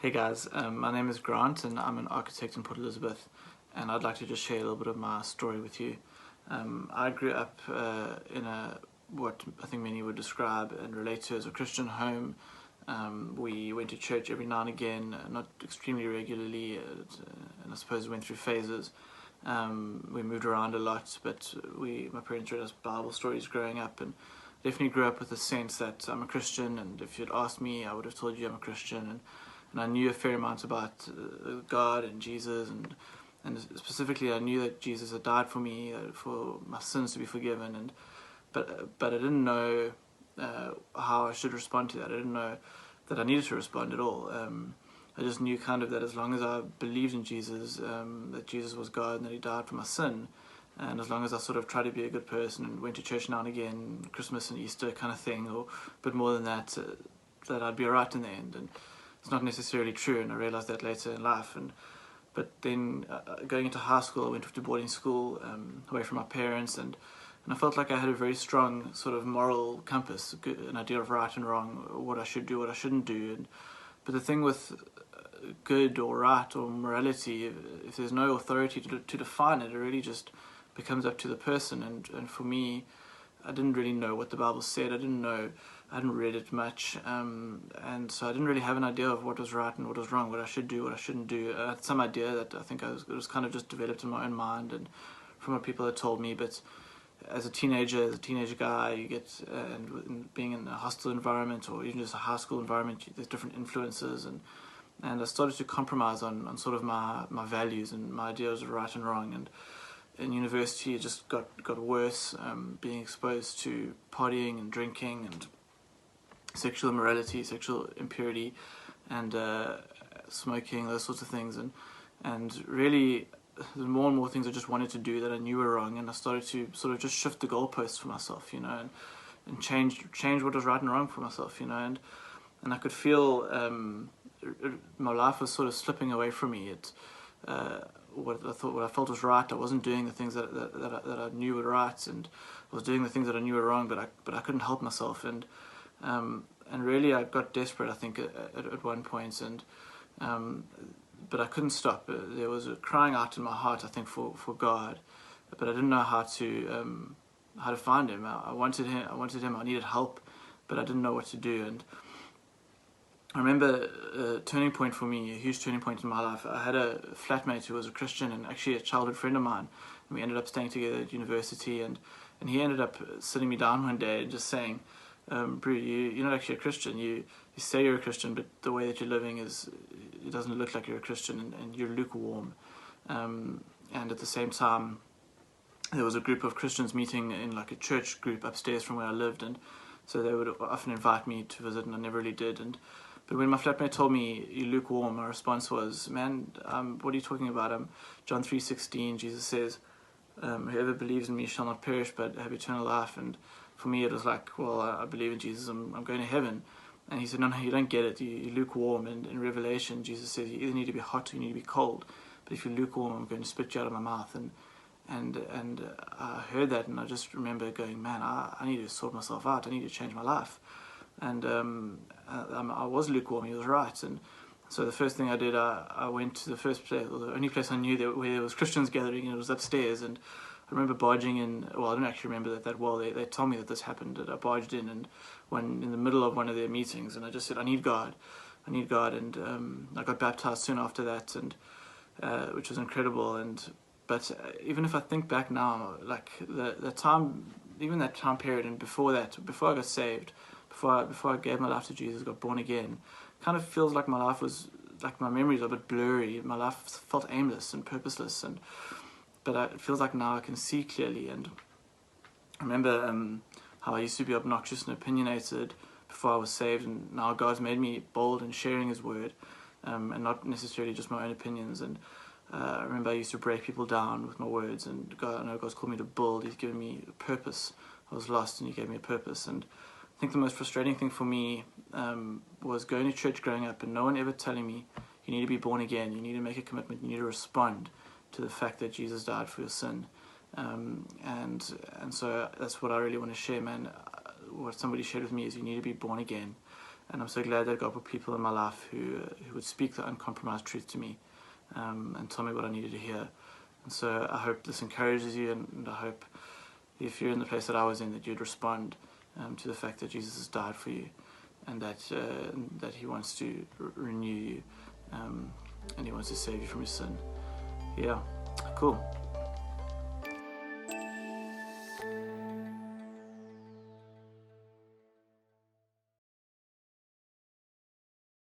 Hey guys, my name is Grant and I'm an architect in Port Elizabeth, and I'd like to just share a little bit of my story with you. I grew up in what I think many would describe and relate to as a Christian home. We went to church every now and again, not extremely regularly, and I suppose we went through phases. We moved around a lot, but my parents read us Bible stories growing up, and definitely grew up with the sense that I'm a Christian, and if you'd asked me, I would have told you I'm a Christian, and I knew a fair amount about God and Jesus, and specifically I knew that Jesus had died for me, for my sins to be forgiven, but I didn't know how I should respond to that. I didn't know that I needed to respond at all. I just knew kind of that as long as I believed in Jesus, that Jesus was God and that He died for my sin, and as long as I sort of tried to be a good person and went to church now and again, Christmas and Easter kind of thing, or a bit more than that, that I'd be alright in the end. And it's not necessarily true, and I realized that later in life. But then going into high school, I went to boarding school, away from my parents, and I felt like I had a very strong sort of moral compass, an idea of right and wrong, what I should do, what I shouldn't do. But the thing with good or right or morality, if there's no authority to define it, it really just becomes up to the person. And for me, I didn't really know what the Bible said. I hadn't read it much, and so I didn't really have an idea of what was right and what was wrong, what I should do, what I shouldn't do. I had some idea that I think it was kind of just developed in my own mind and from what people had told me. But as a teenager guy, you get, and being in a hostile environment or even just a high school environment, there's different influences, and I started to compromise on sort of my values and my ideas of right and wrong. And in university, it just got worse, being exposed to partying and drinking and sexual immorality, sexual impurity, and smoking, those sorts of things. And really, there's more and more things I just wanted to do that I knew were wrong, and I started to sort of just shift the goalposts for myself, and change what was right and wrong for myself, and I could feel my life was sort of slipping away from me. What I felt was right, I wasn't doing the things that I knew were right, and I was doing the things that I knew were wrong, but I couldn't help myself, and really I got desperate, I think, at one point, but I couldn't stop. There was a crying out in my heart, I think, for God, but I didn't know how to find Him. I wanted Him. I needed help, but I didn't know what to do. And I remember a turning point for me, a huge turning point in my life. I had a flatmate who was a Christian and actually a childhood friend of mine. And we ended up staying together at university, and he ended up sitting me down one day and just saying, Brew, you're not actually a Christian. You say you're a Christian, but the way that you're living it doesn't look like you're a Christian, and you're lukewarm. And at the same time, there was a group of Christians meeting in like a church group upstairs from where I lived, and so they would often invite me to visit, and I never really did. But when my flatmate told me, "You're lukewarm," my response was, "Man, what are you talking about?" John 3:16, Jesus says, "Whoever believes in me shall not perish but have eternal life." And for me, it was like, well, I believe in Jesus, I'm going to heaven. And he said, no, you don't get it. You're lukewarm. And in Revelation, Jesus says you either need to be hot or you need to be cold. But if you're lukewarm, I'm going to spit you out of my mouth. And I heard that, and I just remember going, man, I need to sort myself out. I need to change my life. And I was lukewarm. He was right. And so the first thing I did, I went to the first place, or the only place I knew where there was Christians gathering, and it was upstairs. And I remember barging in. Well, I don't actually remember that well. They told me that this happened. That I barged in, and when in the middle of one of their meetings, and I just said, I need God, and I got baptized soon after that, and which was incredible. But even if I think back now, like the time, even that time period, and before that, before I got saved, before I gave my life to Jesus, got born again, kind of feels like my life was, like, my memories are a bit blurry. My life felt aimless and purposeless, but it feels like now I can see clearly. And I remember how I used to be obnoxious and opinionated before I was saved, and now God's made me bold in sharing His word, and not necessarily just my own opinions. And I remember I used to break people down with my words, and I know God's called me to build. He's given me a purpose. I was lost, and He gave me a purpose. And I think the most frustrating thing for me was going to church growing up, and no one ever telling me, you need to be born again, you need to make a commitment, you need to respond to the fact that Jesus died for your sin. And so that's what I really want to share, man. What somebody shared with me is you need to be born again. And I'm so glad that God put people in my life who would speak the uncompromised truth to me, and tell me what I needed to hear. And so I hope this encourages you, and I hope if you're in the place that I was in, that you'd respond to the fact that Jesus has died for you, and that He wants to renew you, and He wants to save you from your sin. Yeah, cool.